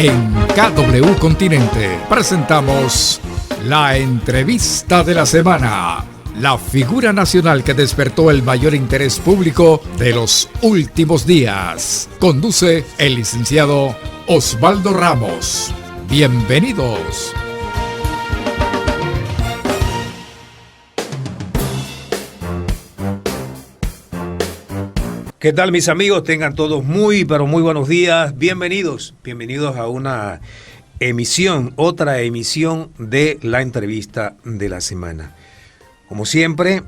En KW Continente presentamos la entrevista de la semana. La figura nacional que despertó el mayor interés público de los últimos días. Conduce el licenciado Osvaldo Ramos. Bienvenidos. ¿Qué tal, mis amigos? Tengan todos muy buenos días. Bienvenidos a una emisión, otra emisión de la entrevista de la semana. Como siempre,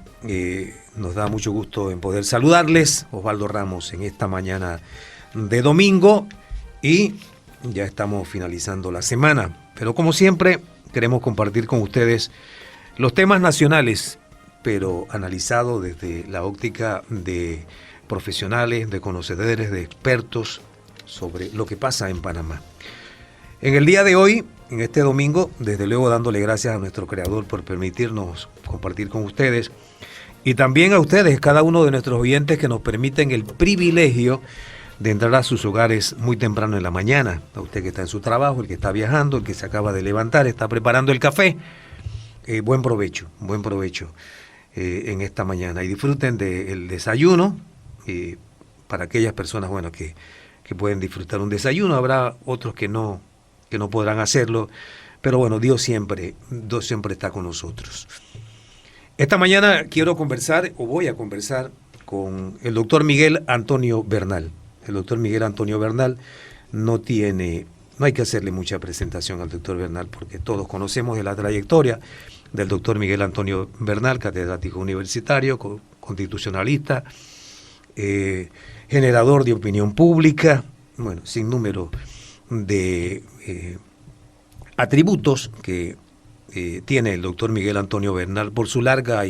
nos da mucho gusto en poder saludarles, Osvaldo Ramos, en esta mañana de domingo, y ya estamos finalizando la semana. Pero como siempre, queremos compartir con ustedes los temas nacionales, pero analizados desde la óptica de profesionales, de conocedores, de expertos sobre lo que pasa en Panamá. En el día de hoy, en este domingo, desde luego dándole gracias a nuestro creador por permitirnos compartir con ustedes, y también a ustedes, cada uno de nuestros oyentes que nos permiten el privilegio de entrar a sus hogares muy temprano en la mañana. A usted que está en su trabajo, el que está viajando, el que se acaba de levantar, está preparando el café. Buen provecho en esta mañana, y disfruten del desayuno. Para aquellas personas, que pueden disfrutar un desayuno, habrá otros que no podrán hacerlo, pero bueno, Dios siempre está con nosotros. Esta mañana voy a conversar con el doctor Miguel Antonio Bernal. El doctor Miguel Antonio Bernal no hay que hacerle mucha presentación al doctor Bernal, porque todos conocemos de la trayectoria del doctor Miguel Antonio Bernal, catedrático universitario, constitucionalista, generador de opinión pública, sin número de atributos que tiene el doctor Miguel Antonio Bernal por su larga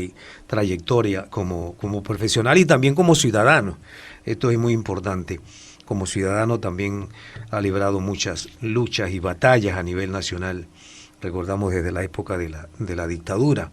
trayectoria como profesional y también como ciudadano. Esto es muy importante. Como ciudadano también ha librado muchas luchas y batallas a nivel nacional. Recordamos desde la época de la dictadura.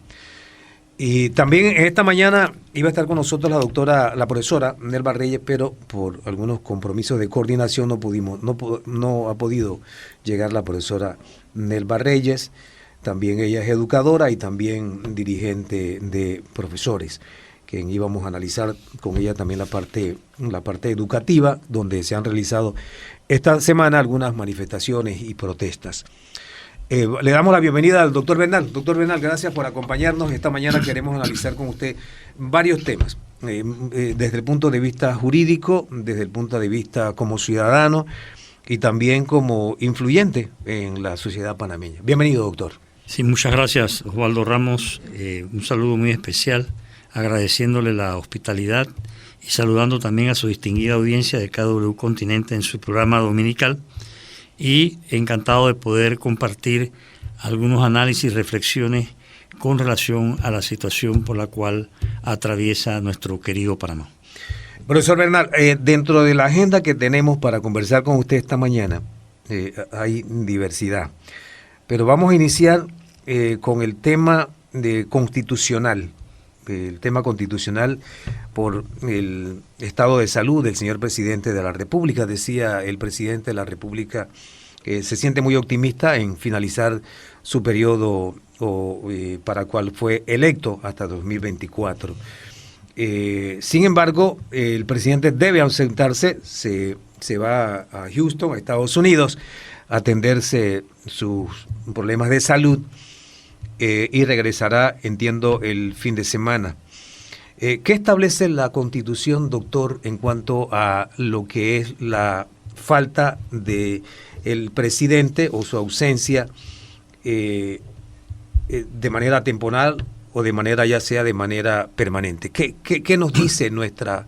Y también esta mañana iba a estar con nosotros la profesora Nelva Reyes, pero por algunos compromisos de coordinación no ha podido llegar la profesora Nelva Reyes. También ella es educadora y también dirigente de profesores, que íbamos a analizar con ella también la parte educativa, donde se han realizado esta semana algunas manifestaciones y protestas. Le damos la bienvenida al doctor Bernal. Doctor Bernal, gracias por acompañarnos. Esta mañana queremos analizar con usted varios temas, desde el punto de vista jurídico, desde el punto de vista como ciudadano y también como influyente en la sociedad panameña. Bienvenido, doctor. Sí, muchas gracias, Osvaldo Ramos. Un saludo muy especial, agradeciéndole la hospitalidad y saludando también a su distinguida audiencia de KW Continente en su programa dominical. Y encantado de poder compartir algunos análisis y reflexiones con relación a la situación por la cual atraviesa nuestro querido Panamá. Profesor Bernal, dentro de la agenda que tenemos para conversar con usted esta mañana, hay diversidad, pero vamos a iniciar con el tema constitucional. El tema constitucional por el estado de salud del señor presidente de la República. Decía el presidente de la República que se siente muy optimista en finalizar su periodo para cual fue electo hasta 2024. Sin embargo, el presidente debe ausentarse, se va a Houston, a Estados Unidos, a atenderse sus problemas de salud. Y regresará, entiendo, el fin de semana. ¿Qué establece la Constitución, doctor, en cuanto a lo que es la falta de el presidente o su ausencia de manera temporal o de manera permanente? ¿Qué nos dice nuestra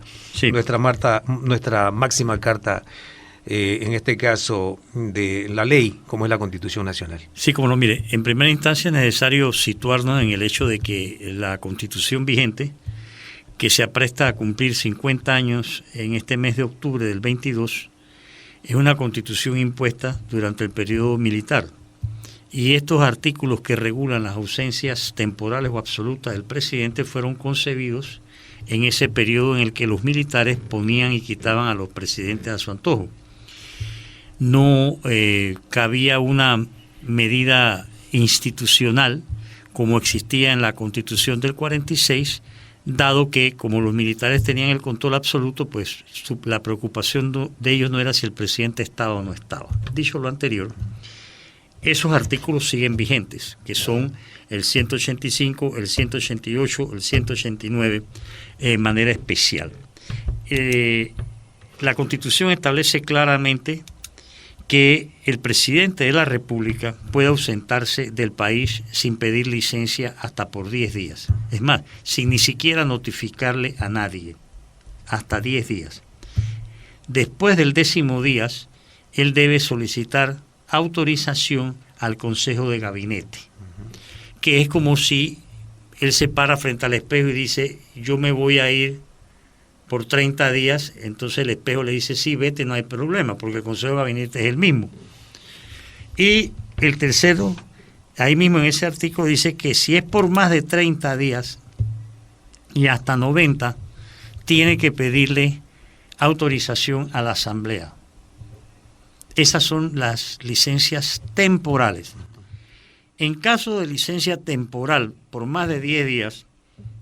máxima carta, en este caso de la ley, como es la Constitución Nacional? Sí, como no, mire, en primera instancia es necesario situarnos en el hecho de que la Constitución vigente, que se apresta a cumplir 50 años en este mes de octubre del 22, es una Constitución impuesta durante el periodo militar. Y estos artículos que regulan las ausencias temporales o absolutas del presidente fueron concebidos en ese periodo en el que los militares ponían y quitaban a los presidentes a su antojo. no cabía una medida institucional como existía en la Constitución del 46, dado que como los militares tenían el control absoluto, pues la preocupación de ellos no era si el presidente estaba o no estaba. Dicho lo anterior, esos artículos siguen vigentes, que son el 185, el 188, el 189, de manera especial. La Constitución establece claramente que el presidente de la República puede ausentarse del país sin pedir licencia hasta por 10 días. Es más, sin ni siquiera notificarle a nadie, hasta 10 días. Después del 10º día, él debe solicitar autorización al Consejo de Gabinete, que es como si él se para frente al espejo y dice, yo me voy a ir por 30 días, entonces el espejo le dice, sí, vete, no hay problema, porque el Consejo de Gabinete es el mismo. Y el tercero, ahí mismo en ese artículo dice que si es por más de 30 días y hasta 90, tiene que pedirle autorización a la Asamblea. Esas son las licencias temporales. En caso de licencia temporal por más de 10 días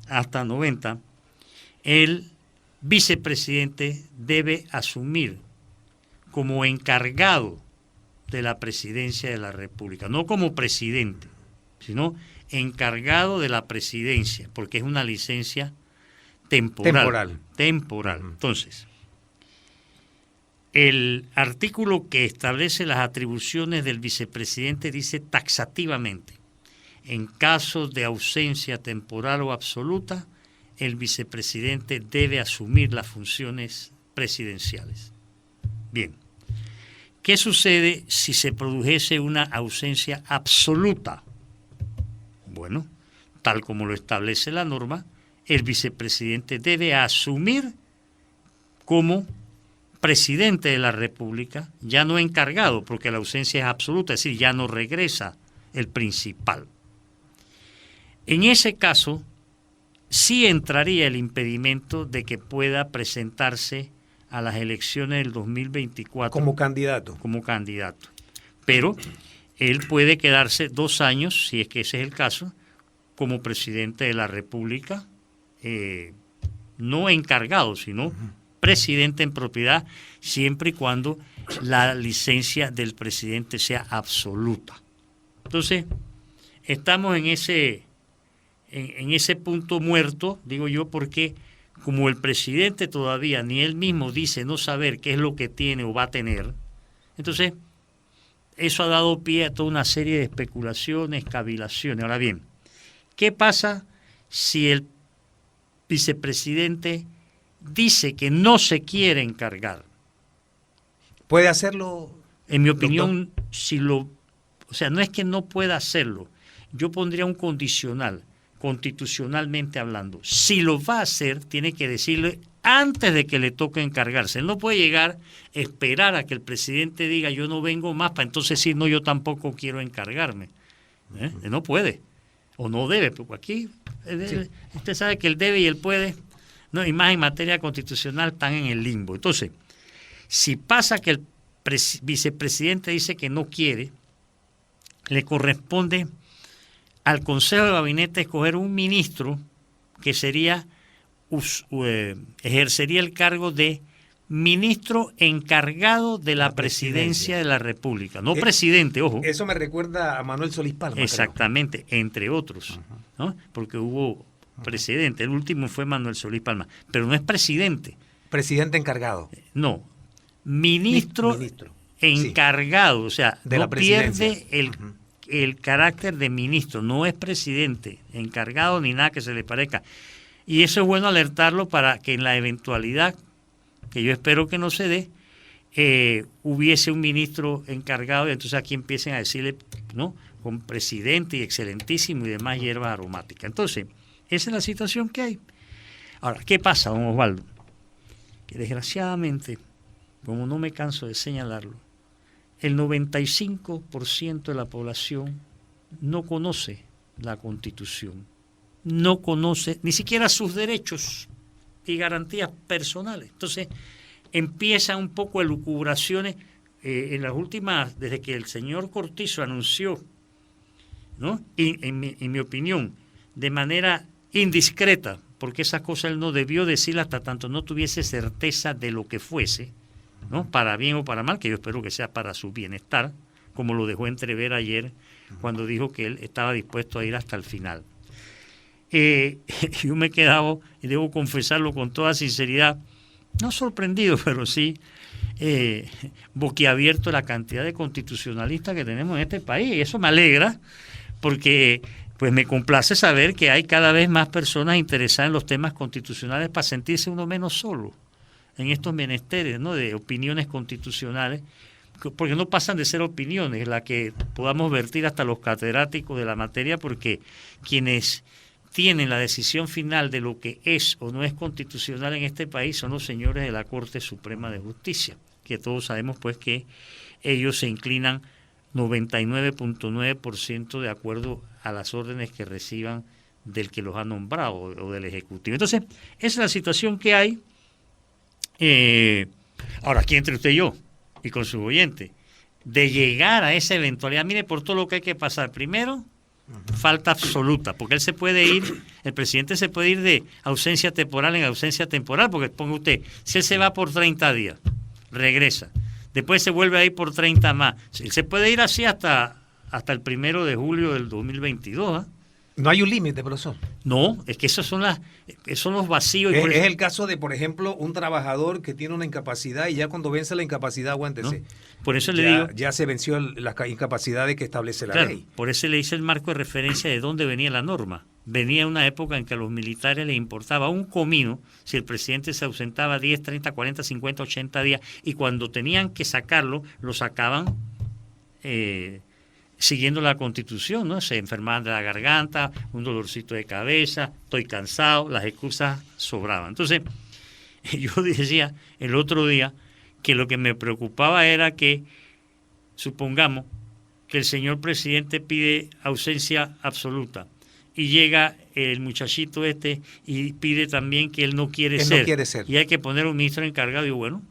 hasta 90, el vicepresidente debe asumir como encargado de la presidencia de la República, no como presidente, sino encargado de la presidencia, porque es una licencia temporal. Entonces, el artículo que establece las atribuciones del vicepresidente dice taxativamente, en caso de ausencia temporal o absoluta, el vicepresidente debe asumir las funciones presidenciales. Bien, ¿qué sucede si se produjese una ausencia absoluta? Bueno, tal como lo establece la norma, el vicepresidente debe asumir como presidente de la República, ya no encargado, porque la ausencia es absoluta, es decir, ya no regresa el principal. En ese caso, sí entraría el impedimento de que pueda presentarse a las elecciones del 2024. Como candidato. Como candidato. Pero él puede quedarse 2 años, si es que ese es el caso, como presidente de la República, no encargado, sino presidente en propiedad, siempre y cuando la licencia del presidente sea absoluta. Entonces, estamos en ese punto muerto, digo yo, porque como el presidente todavía ni él mismo dice no saber qué es lo que tiene o va a tener, entonces eso ha dado pie a toda una serie de especulaciones, cavilaciones. Ahora bien, ¿qué pasa si el vicepresidente dice que no se quiere encargar? ¿Puede hacerlo? En mi opinión, no es que no pueda hacerlo, yo pondría un condicional, constitucionalmente hablando. Si lo va a hacer, tiene que decirle antes de que le toque encargarse. Él no puede llegar, esperar a que el presidente diga yo no vengo más, para entonces decir no, yo tampoco quiero encargarme. Él no puede, o no debe, porque aquí usted sabe que el debe y el puede, no, y más en materia constitucional, están en el limbo. Entonces, si pasa que el vicepresidente dice que no quiere, le corresponde al Consejo de Gabinete escoger un ministro que ejercería el cargo de ministro encargado de la presidencia de la República. No presidente, ojo. Eso me recuerda a Manuel Solís Palma. Exactamente, creo. Entre otros, ¿no? Porque hubo presidente, el último fue Manuel Solís Palma, pero no es presidente. Presidente encargado. No, ministro encargado, sí. O sea, de no pierde el carácter de ministro, no es presidente, encargado ni nada que se le parezca. Y eso es bueno alertarlo para que en la eventualidad, que yo espero que no se dé, hubiese un ministro encargado y entonces aquí empiecen a decirle, ¿no?, con presidente y excelentísimo y demás hierbas aromáticas. Entonces, esa es la situación que hay. Ahora, ¿qué pasa, don Osvaldo? Que desgraciadamente, como no me canso de señalarlo, el 95% de la población no conoce la Constitución, no conoce ni siquiera sus derechos y garantías personales. Entonces, empiezan un poco elucubraciones. en las últimas, desde que el señor Cortizo anunció, ¿no? Y en mi opinión, de manera indiscreta, porque esas cosas él no debió decir hasta tanto no tuviese certeza de lo que fuese, ¿no? Para bien o para mal, que yo espero que sea para su bienestar, como lo dejó entrever ayer cuando dijo que él estaba dispuesto a ir hasta el final. Yo me he quedado, y debo confesarlo con toda sinceridad, no sorprendido, pero sí boquiabierto la cantidad de constitucionalistas que tenemos en este país, y eso me alegra, porque pues me complace saber que hay cada vez más personas interesadas en los temas constitucionales para sentirse uno menos solo en estos menesteres, ¿no? De opiniones constitucionales, porque no pasan de ser opiniones, la que podamos vertir hasta los catedráticos de la materia, porque quienes tienen la decisión final de lo que es o no es constitucional en este país son los señores de la Corte Suprema de Justicia, que todos sabemos pues que ellos se inclinan 99.9% de acuerdo a las órdenes que reciban del que los ha nombrado o del Ejecutivo. Entonces, esa es la situación que hay. Ahora, aquí entre usted y yo, y con su oyente, de llegar a esa eventualidad, mire por todo lo que hay que pasar. Primero, falta absoluta, porque él se puede ir, el presidente se puede ir de ausencia temporal en ausencia temporal, porque ponga usted, si él se va por 30 días, regresa, después se vuelve a ir por 30 más, él se puede ir así hasta el 1 de julio del 2022, ¿eh? No hay un límite, profesor. No, es que esos son los vacíos. Es el caso de, por ejemplo, un trabajador que tiene una incapacidad y ya cuando vence la incapacidad, aguántese. ¿No? Por eso le digo. Ya se venció las incapacidades que establece la ley. Por eso le hice el marco de referencia de dónde venía la norma. Venía una época en que a los militares les importaba un comino si el presidente se ausentaba 10, 30, 40, 50, 80 días, y cuando tenían que sacarlo, lo sacaban siguiendo la Constitución, ¿no? Se enfermaban de la garganta, un dolorcito de cabeza, estoy cansado, las excusas sobraban. Entonces, yo decía el otro día que lo que me preocupaba era que, supongamos, que el señor presidente pide ausencia absoluta y llega el muchachito y pide también que él no quiere ser. Y hay que poner un ministro encargado, y bueno,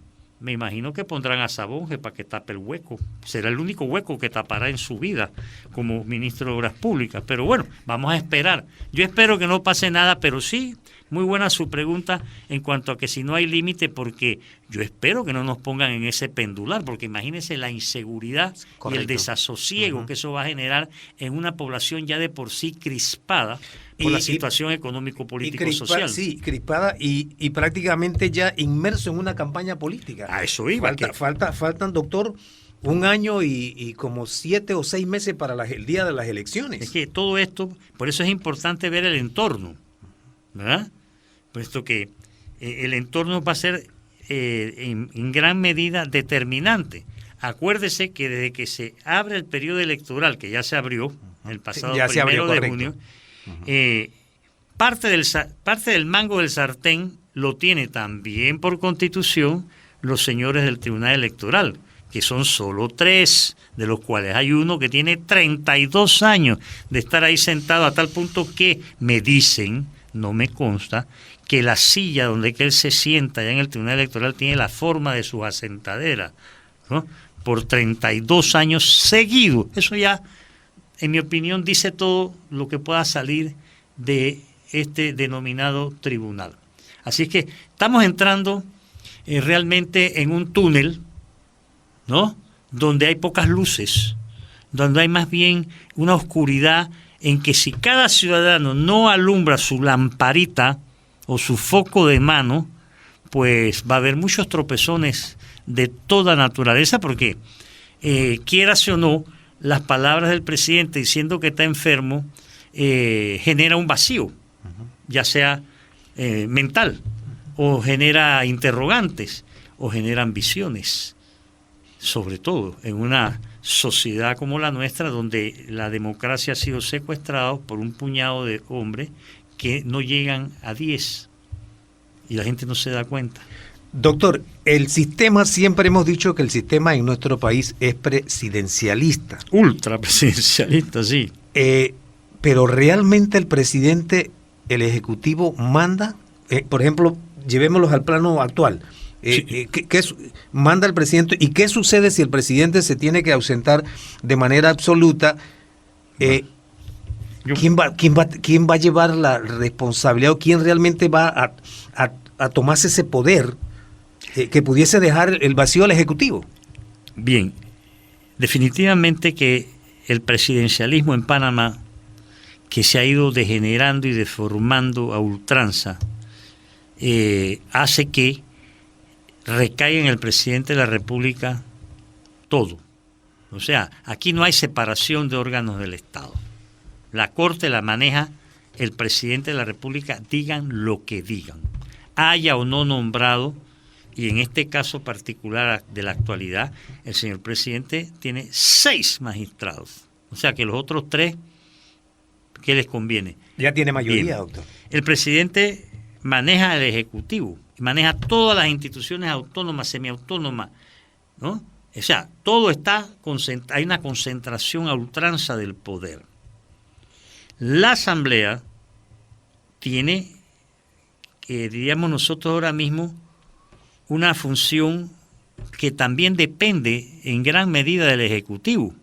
me imagino que pondrán a Sabonge para que tape el hueco. Será el único hueco que tapará en su vida como ministro de Obras Públicas. Pero bueno, vamos a esperar. Yo espero que no pase nada, pero sí, muy buena su pregunta en cuanto a que si no hay límite, porque yo espero que no nos pongan en ese pendular, porque imagínense la inseguridad. Correcto. Y el desasosiego que eso va a generar en una población ya de por sí crispada por la situación económico-político-social. Sí, crispada y prácticamente ya inmerso en una campaña política. A eso iba. Faltan, doctor, un año y como 7 o 6 meses para el día de las elecciones. Es que todo esto, por eso es importante ver el entorno, ¿verdad? Puesto que el entorno va a ser en gran medida determinante. Acuérdese que desde que se abre el periodo electoral, que ya se abrió el pasado 1 de junio, parte del mango del sartén lo tiene también por Constitución los señores del Tribunal Electoral, que son solo 3, de los cuales hay uno que tiene 32 años de estar ahí sentado, a tal punto que me dicen, no me consta, que la silla donde que él se sienta allá en el Tribunal Electoral tiene la forma de su asentadera, ¿no? Por 32 años seguidos. Eso ya, en mi opinión, dice todo lo que pueda salir de este denominado tribunal. Así es que estamos entrando realmente en un túnel, ¿no? Donde hay pocas luces, donde hay más bien una oscuridad en que si cada ciudadano no alumbra su lamparita o su foco de mano, pues va a haber muchos tropezones de toda naturaleza, porque quieras o no, las palabras del presidente diciendo que está enfermo genera un vacío, ya sea mental, o genera interrogantes, o genera ambiciones, sobre todo en una sociedad como la nuestra, donde la democracia ha sido secuestrada por un puñado de hombres que no llegan a 10 y la gente no se da cuenta. Doctor, el sistema, siempre hemos dicho que el sistema en nuestro país es presidencialista. Ultra presidencialista, sí. Pero realmente el presidente, el Ejecutivo manda, por ejemplo, llevémoslos al plano actual. Sí. Manda el presidente? ¿Y qué sucede si el presidente se tiene que ausentar de manera absoluta? ¿Quién va a llevar la responsabilidad o quién realmente va a tomarse ese poder que pudiese dejar el vacío al Ejecutivo? Bien, definitivamente que el presidencialismo en Panamá, que se ha ido degenerando y deformando a ultranza, hace que recaiga en el presidente de la República todo. O sea, aquí no hay separación de órganos del Estado. La Corte la maneja el presidente de la República, digan lo que digan, haya o no nombrado, y en este caso particular de la actualidad, el señor presidente tiene 6 magistrados. O sea que los otros 3, ¿qué les conviene? Ya tiene mayoría, Bien. doctor. El presidente maneja el Ejecutivo, maneja todas las instituciones autónomas, semiautónomas, ¿no? O sea, todo está hay una concentración a ultranza del poder. La Asamblea tiene, diríamos nosotros ahora mismo, una función que también depende en gran medida del Ejecutivo.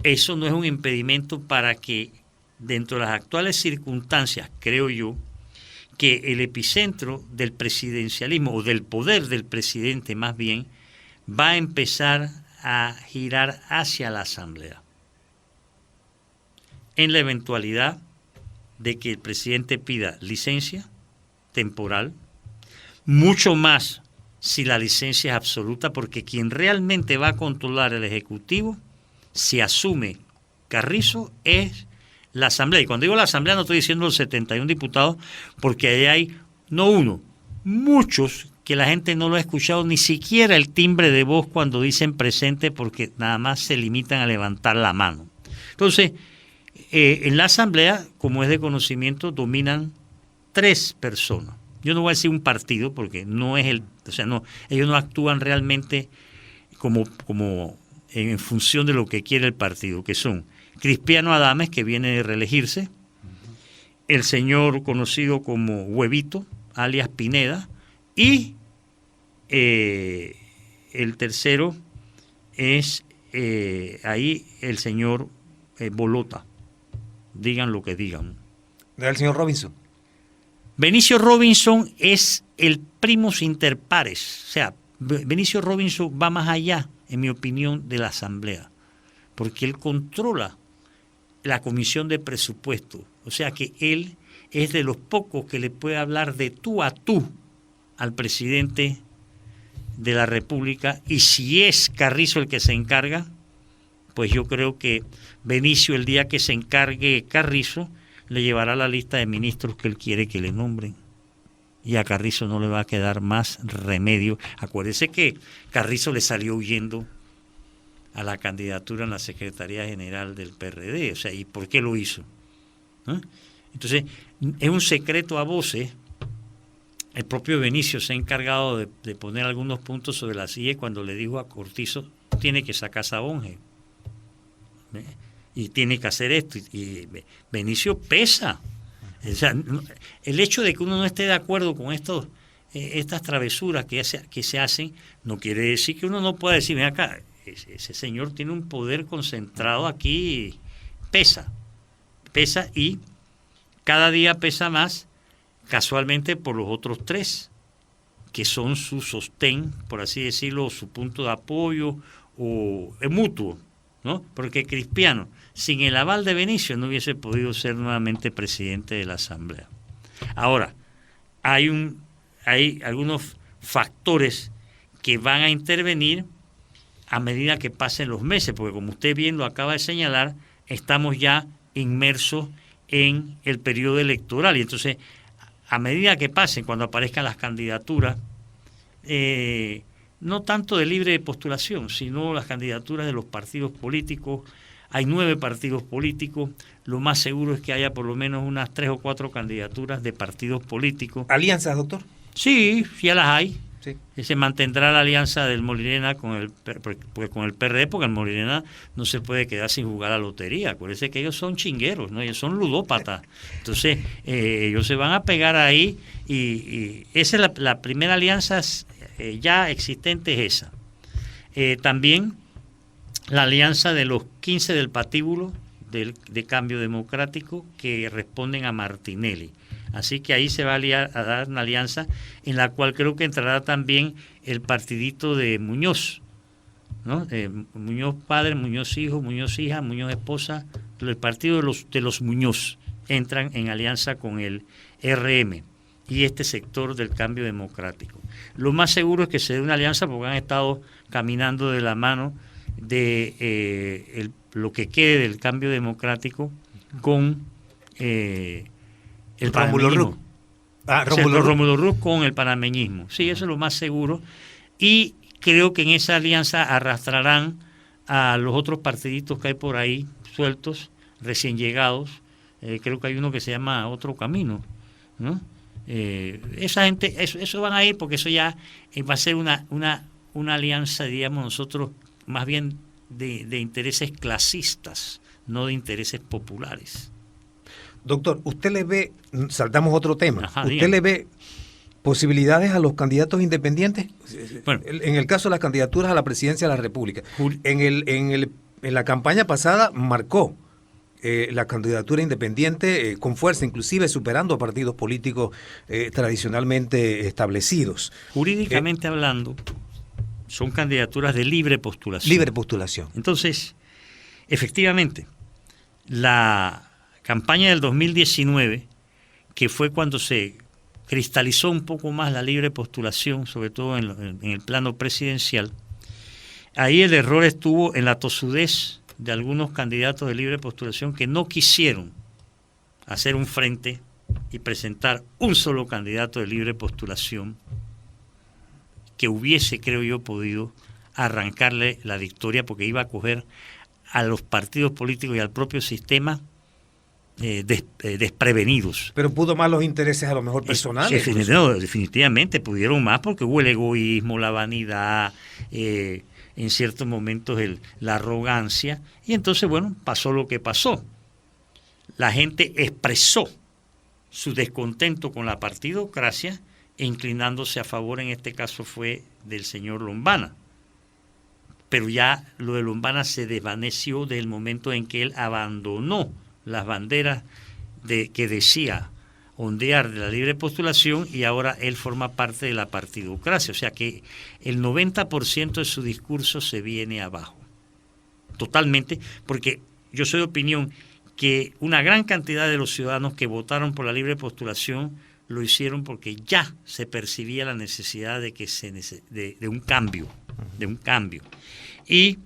Eso no es un impedimento para que, dentro de las actuales circunstancias, creo yo, que el epicentro del presidencialismo, o del poder del presidente más bien, va a empezar a girar hacia la Asamblea. En la eventualidad de que el presidente pida licencia temporal, mucho más si la licencia es absoluta, porque quien realmente va a controlar el Ejecutivo, si asume Carrizo, es la Asamblea. Y cuando digo la Asamblea no estoy diciendo los 71 diputados, porque ahí hay, no uno, muchos que la gente no lo ha escuchado, ni siquiera el timbre de voz cuando dicen presente, porque nada más se limitan a levantar la mano. Entonces, en la Asamblea, como es de conocimiento, dominan 3 personas. Yo no voy a decir un partido, porque no es ellos no actúan realmente como en función de lo que quiere el partido, que son Crispiano Adames, que viene de reelegirse, el señor conocido como Huevito, alias Pineda, y el tercero es ahí el señor Bolota. Digan lo que digan. ¿El señor Robinson? Benicio Robinson es el primus inter pares. O sea, Benicio Robinson va más allá, en mi opinión, de la Asamblea, porque él controla la Comisión de Presupuesto. O sea que él es de los pocos que le puede hablar de tú a tú al presidente de la República, y si es Carrizo el que se encarga, pues yo creo que Benicio, el día que se encargue Carrizo, le llevará la lista de ministros que él quiere que le nombren. Y a Carrizo no le va a quedar más remedio. Acuérdese que Carrizo le salió huyendo a la candidatura en la Secretaría General del PRD. O sea, ¿y por qué lo hizo? ¿Ah? Entonces, es un secreto a voces. El propio Benicio se ha encargado de poner algunos puntos sobre la silla cuando le dijo a Cortizo, tiene que sacar Sabonge. Y tiene que hacer esto. Y Benicio pesa. O sea, el hecho de que uno no esté de acuerdo con estas travesuras que se hacen, no quiere decir que uno no pueda decir, ven acá, ese señor tiene un poder concentrado aquí, pesa y cada día pesa más, casualmente por los otros 3, que son su sostén, por así decirlo, su punto de apoyo o mutuo, ¿no? Porque Crispiano, sin el aval de Benicio, no hubiese podido ser nuevamente presidente de la Asamblea. Ahora, hay algunos factores que van a intervenir a medida que pasen los meses, porque como usted bien lo acaba de señalar, estamos ya inmersos en el periodo electoral, y entonces, a medida que pasen, cuando aparezcan las candidaturas, no tanto de libre postulación, sino las candidaturas de los partidos políticos. Hay 9 partidos políticos, lo más seguro es que haya por lo menos unas 3 o 4 candidaturas de partidos políticos. ¿Alianzas, doctor? Sí, ya las hay. sí. Se mantendrá la alianza del Molirena con el PRD, porque el Molirena no se puede quedar sin jugar a la lotería. Acuérdense que ellos son chingueros, ¿no? Ellos son ludópatas. Entonces, ellos se van a pegar ahí y esa es la primera alianza ya existente, es esa. También la alianza de los 15 del patíbulo de Cambio Democrático que responden a Martinelli. Así que ahí se va a dar una alianza en la cual creo que entrará también el partidito de Muñoz, ¿no? Muñoz padre, Muñoz hijo, Muñoz hija, Muñoz esposa. El partido de los Muñoz entran en alianza con el RM y este sector del Cambio Democrático. Lo más seguro es que se dé una alianza porque han estado caminando de la mano de lo que quede del Cambio Democrático con el panameñismo. Rómulo Ruz con el panameñismo. Sí, eso es lo más seguro. Y creo que en esa alianza arrastrarán a los otros partiditos que hay por ahí, sueltos, recién llegados. Creo que hay uno que se llama Otro Camino, ¿no? Esa gente, eso van a ir porque eso ya va a ser una alianza, diríamos nosotros, más bien de intereses clasistas, no de intereses populares. Doctor, ¿usted le ve, saltamos a otro tema, Ajá, le ve posibilidades a los candidatos independientes? Bueno, en el caso de las candidaturas a la presidencia de la República. En la campaña pasada marcó la candidatura independiente con fuerza, inclusive superando a partidos políticos tradicionalmente establecidos. Jurídicamente hablando, son candidaturas de libre postulación. Libre postulación. Entonces, efectivamente, la campaña del 2019, que fue cuando se cristalizó un poco más la libre postulación, sobre todo en el plano presidencial, ahí el error estuvo en la tosudez de algunos candidatos de libre postulación que no quisieron hacer un frente y presentar un solo candidato de libre postulación que hubiese, creo yo, podido arrancarle la victoria, porque iba a coger a los partidos políticos y al propio sistema desprevenidos. Pero pudo más los intereses a lo mejor personales. Definitivamente pudieron más porque hubo el egoísmo, la vanidad, en ciertos momentos la arrogancia, y entonces, bueno, pasó lo que pasó. La gente expresó su descontento con la partidocracia, inclinándose a favor, en este caso fue del señor Lombana. Pero ya lo de Lombana se desvaneció del momento en que él abandonó las banderas que decía ondear de la libre postulación, y ahora él forma parte de la partidocracia. O sea que el 90% de su discurso se viene abajo. Totalmente, porque yo soy de opinión que una gran cantidad de los ciudadanos que votaron por la libre postulación lo hicieron porque ya se percibía la necesidad de que de un cambio, Y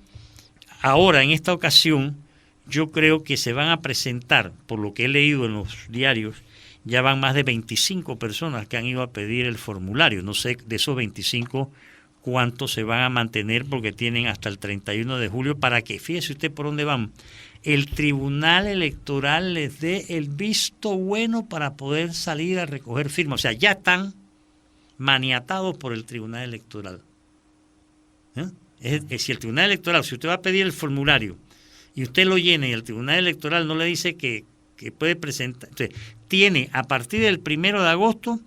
ahora, en esta ocasión, yo creo que se van a presentar, por lo que he leído en los diarios, ya van más de 25 personas que han ido a pedir el formulario. No sé de esos 25 cuántos se van a mantener, porque tienen hasta el 31 de julio para que, fíjese usted por dónde van, el Tribunal Electoral les dé el visto bueno para poder salir a recoger firmas. O sea, ya están maniatados por el Tribunal Electoral. Si el Tribunal Electoral, si usted va a pedir el formulario y usted lo llena y el Tribunal Electoral no le dice que puede presentar, entonces, tiene a partir del 1 de agosto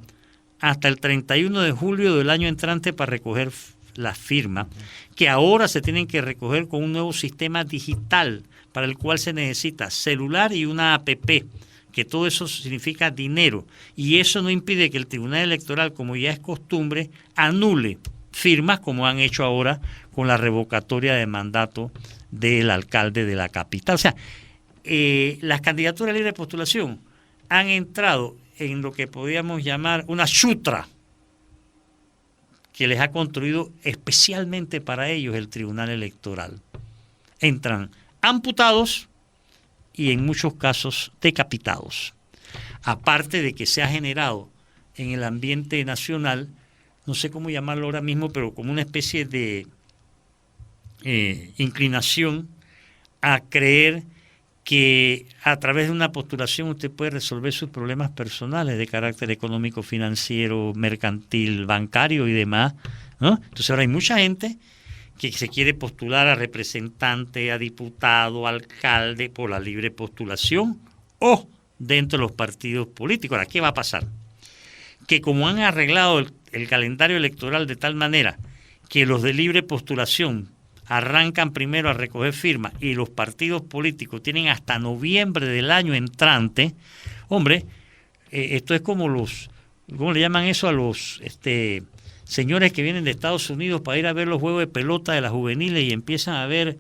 hasta el 31 de julio del año entrante para recoger las firmas, que ahora se tienen que recoger con un nuevo sistema digital para el cual se necesita celular y una APP, que todo eso significa dinero, y eso no impide que el Tribunal Electoral, como ya es costumbre, anule firmas, como han hecho ahora con la revocatoria de mandato del alcalde de la capital. O sea, las candidaturas de libre postulación han entrado en lo que podríamos llamar una chutra que les ha construido especialmente para ellos el Tribunal Electoral. Entran amputados y en muchos casos decapitados. Aparte de que se ha generado en el ambiente nacional, no sé cómo llamarlo ahora mismo, pero como una especie de inclinación a creer que a través de una postulación usted puede resolver sus problemas personales de carácter económico, financiero, mercantil, bancario y demás, ¿no? Entonces ahora hay mucha gente que se quiere postular a representante, a diputado, a alcalde por la libre postulación o dentro de los partidos políticos. Ahora, ¿qué va a pasar? Que como han arreglado el calendario electoral de tal manera que los de libre postulación arrancan primero a recoger firmas y los partidos políticos tienen hasta noviembre del año entrante, hombre, esto es como ¿cómo le llaman eso a los señores que vienen de Estados Unidos para ir a ver los juegos de pelota de las juveniles y empiezan a ver...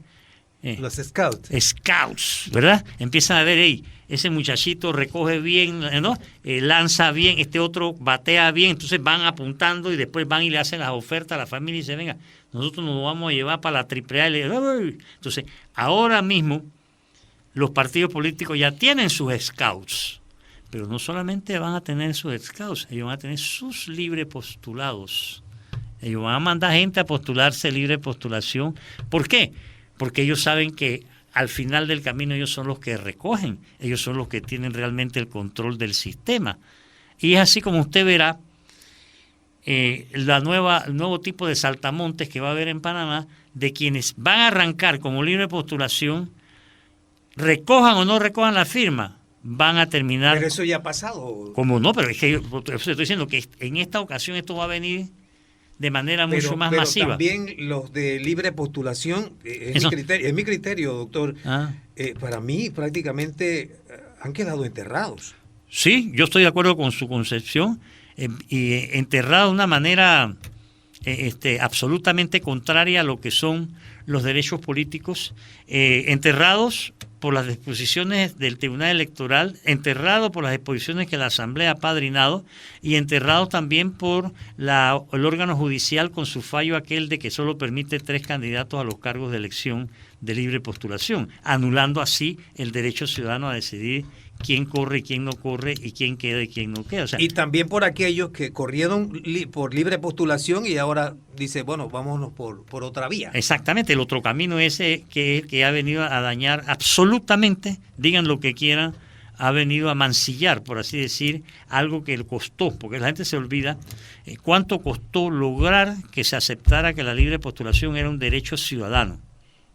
los scouts. Scouts, ¿verdad? Empiezan a ver, hey, ese muchachito recoge bien, ¿no? Lanza bien, este otro batea bien, entonces van apuntando y después van y le hacen las ofertas a la familia y dicen, venga, nosotros nos vamos a llevar para la AAA. Entonces, ahora mismo los partidos políticos ya tienen sus scouts, pero no solamente van a tener sus scouts, ellos van a tener sus libre postulados. Ellos van a mandar gente a postularse libre postulación. ¿Por qué? Porque ellos saben que al final del camino ellos son los que recogen, ellos son los que tienen realmente el control del sistema. Y es así como usted verá el nuevo tipo de saltamontes que va a haber en Panamá, de quienes van a arrancar como libre postulación, recojan o no recojan la firma, van a terminar... Pero eso ya ha pasado. ¿Cómo no? Pero es que yo estoy diciendo que en esta ocasión esto va a venir de manera mucho más masiva. También los de libre postulación, es mi criterio, doctor, para mí prácticamente han quedado enterrados. Sí, yo estoy de acuerdo con su concepción, y enterrado de una manera absolutamente contraria a lo que son los derechos políticos, enterrados por las disposiciones del Tribunal Electoral, enterrado por las disposiciones que la Asamblea ha padrinado y enterrado también por el órgano judicial con su fallo aquel de que solo permite 3 candidatos a los cargos de elección de libre postulación, anulando así el derecho ciudadano a decidir quién corre y quién no corre y quién queda y quién no queda. O sea, y también por aquellos que corrieron por libre postulación y ahora dice, bueno, vámonos por otra vía. Exactamente, el otro camino ese que ha venido a dañar absolutamente, digan lo que quieran, ha venido a mancillar, por así decir, algo que le costó, porque la gente se olvida cuánto costó lograr que se aceptara que la libre postulación era un derecho ciudadano.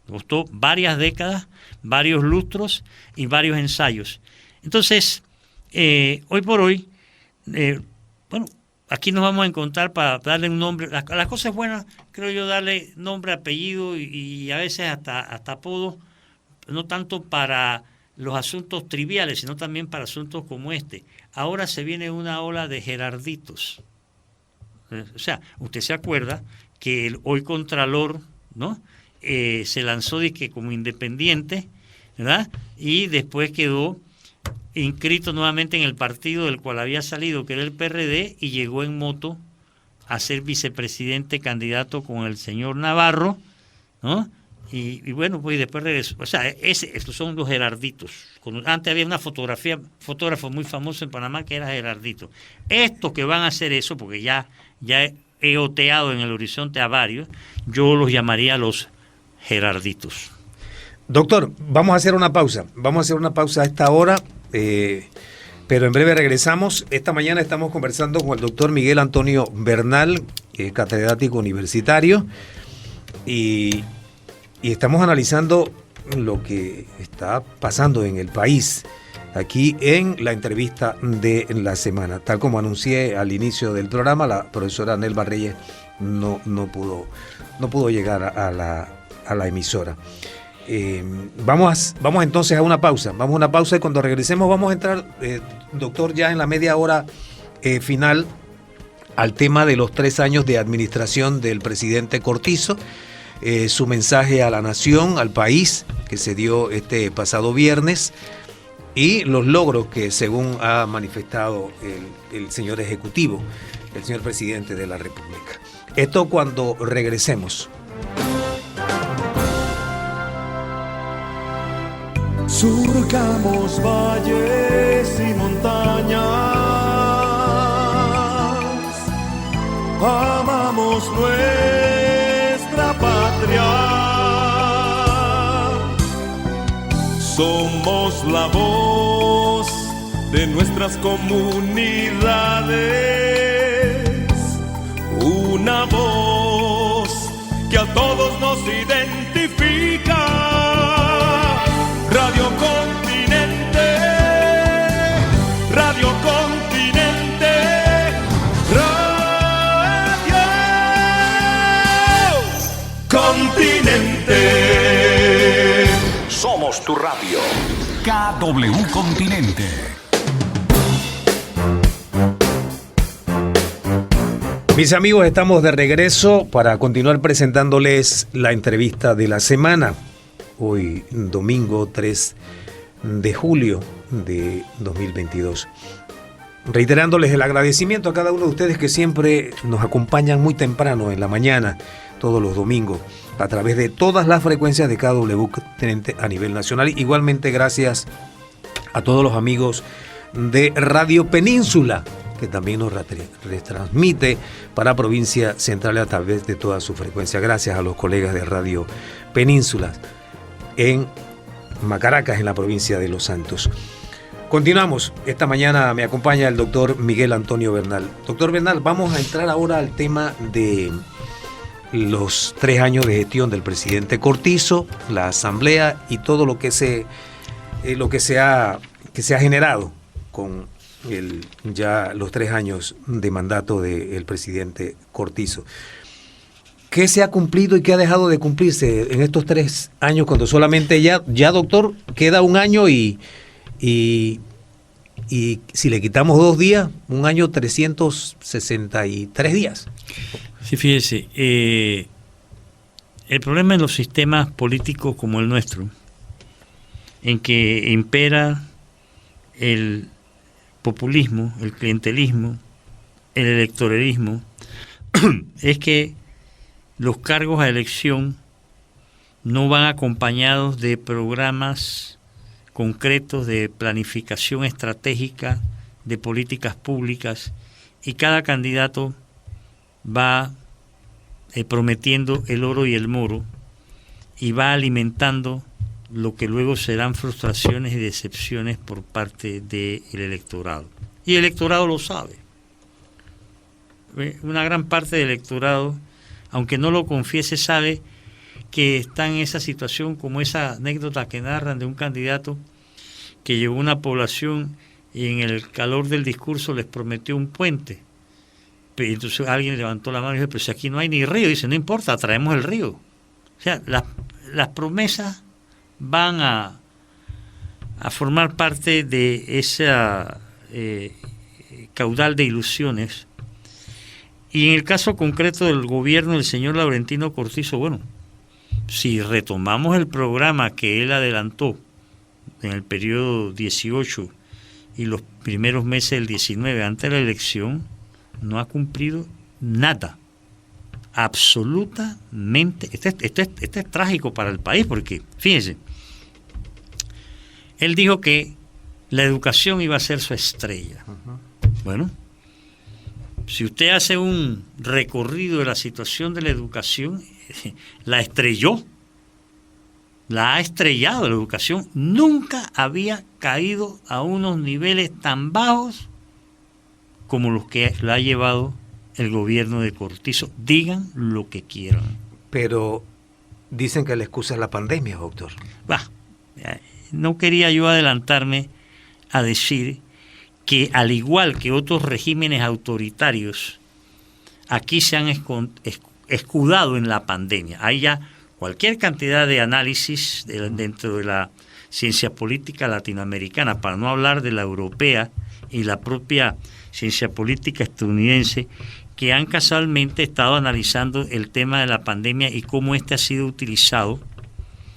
Costó varias décadas, varios lustros y varios ensayos. Entonces, hoy por hoy, bueno, aquí nos vamos a encontrar para darle un nombre. Las cosas buenas, creo yo, darle nombre, apellido y a veces hasta apodo, no tanto para los asuntos triviales, sino también para asuntos como este. Ahora se viene una ola de Gerarditos. O sea, usted se acuerda que el hoy Contralor, ¿no? Se lanzó como independiente, ¿verdad? Y después quedó inscrito nuevamente en el partido del cual había salido, que era el PRD, y llegó en moto a ser vicepresidente candidato con el señor Navarro, ¿no? Y bueno, pues después regresó. O sea, estos son los Gerarditos. Antes había una fotógrafo muy famoso en Panamá que era Gerardito. Estos que van a hacer eso, porque ya he oteado en el horizonte a varios, yo los llamaría los Gerarditos. Doctor, vamos a hacer una pausa. Vamos a hacer una pausa a esta hora, pero en breve regresamos. Esta mañana estamos conversando con el doctor Miguel Antonio Bernal, catedrático universitario, y estamos analizando lo que está pasando en el país aquí en la entrevista de la semana. Tal como anuncié al inicio del programa, la profesora Nelva Reyes no pudo llegar a la emisora. Vamos entonces a una pausa. Vamos a una pausa y cuando regresemos vamos a entrar, doctor, ya en la media hora final al tema de los 3 años de administración del presidente Cortizo, su mensaje a la nación, al país, que se dio este pasado viernes, y los logros que según ha manifestado el señor ejecutivo, el señor presidente de la República. Esto cuando regresemos. Surcamos valles y montañas, amamos nuestra patria. Somos la voz de nuestras comunidades, una voz que a todos nos identifica. Radio Continente, Radio Continente, Radio Continente. Somos tu radio. KW Continente. Mis amigos, estamos de regreso para continuar presentándoles la entrevista de la semana. Hoy, domingo 3 de julio de 2022. Reiterándoles el agradecimiento a cada uno de ustedes que siempre nos acompañan muy temprano en la mañana, todos los domingos, a través de todas las frecuencias de KW Continente a nivel nacional. Igualmente gracias a todos los amigos de Radio Península, que también nos retransmite para Provincia Central a través de toda su frecuencia. Gracias a los colegas de Radio Península en Macaracas, en la provincia de Los Santos. Continuamos. Esta mañana me acompaña el doctor Miguel Antonio Bernal. Doctor Bernal, vamos a entrar ahora al tema de los 3 años de gestión del presidente Cortizo, la asamblea y todo lo que se ha generado con ya los 3 años de mandato del presidente Cortizo. ¿Qué se ha cumplido y qué ha dejado de cumplirse en estos 3 años, cuando solamente ya doctor, queda un año y si le quitamos 2 días, un año 363 días? Sí, fíjese, el problema en los sistemas políticos como el nuestro, en que impera el populismo, el clientelismo, el electoralismo, es que los cargos a elección no van acompañados de programas concretos de planificación estratégica, de políticas públicas, y cada candidato va prometiendo el oro y el moro y va alimentando lo que luego serán frustraciones y decepciones por parte del electorado. Y el electorado lo sabe. Una gran parte del electorado, aunque no lo confiese, sabe que está en esa situación, como esa anécdota que narran de un candidato que llegó a una población y en el calor del discurso les prometió un puente. Entonces alguien levantó la mano y dijo, pero si aquí no hay ni río. Dice, no importa, traemos el río. O sea, las promesas van a formar parte de esa caudal de ilusiones. Y en el caso concreto del gobierno del señor Laurentino Cortizo, bueno, si retomamos el programa que él adelantó en el periodo 18 y los primeros meses del 19 antes de la elección, no ha cumplido nada, absolutamente. Esto es trágico para el país, porque fíjense, él dijo que la educación iba a ser su estrella. Bueno, si usted hace un recorrido de la situación de la educación, la estrelló, la ha estrellado. La educación nunca había caído a unos niveles tan bajos como los que la ha llevado el gobierno de Cortizo. Digan lo que quieran. Pero dicen que la excusa es la pandemia, doctor. No quería yo adelantarme a decir que, al igual que otros regímenes autoritarios, aquí se han escudado en la pandemia. Hay ya cualquier cantidad de análisis dentro de la ciencia política latinoamericana, para no hablar de la europea y la propia ciencia política estadounidense, que han casualmente estado analizando el tema de la pandemia y cómo este ha sido utilizado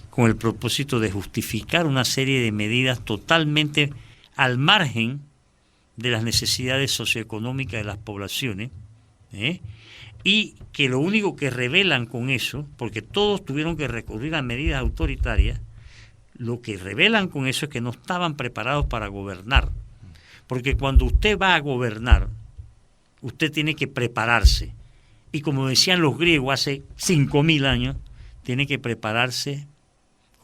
con el propósito de justificar una serie de medidas totalmente al margen de las necesidades socioeconómicas de las poblaciones, y que lo único que revelan con eso, porque todos tuvieron que recurrir a medidas autoritarias, lo que revelan con eso es que no estaban preparados para gobernar. Porque cuando usted va a gobernar, usted tiene que prepararse. Y como decían los griegos hace 5.000 años, tiene que prepararse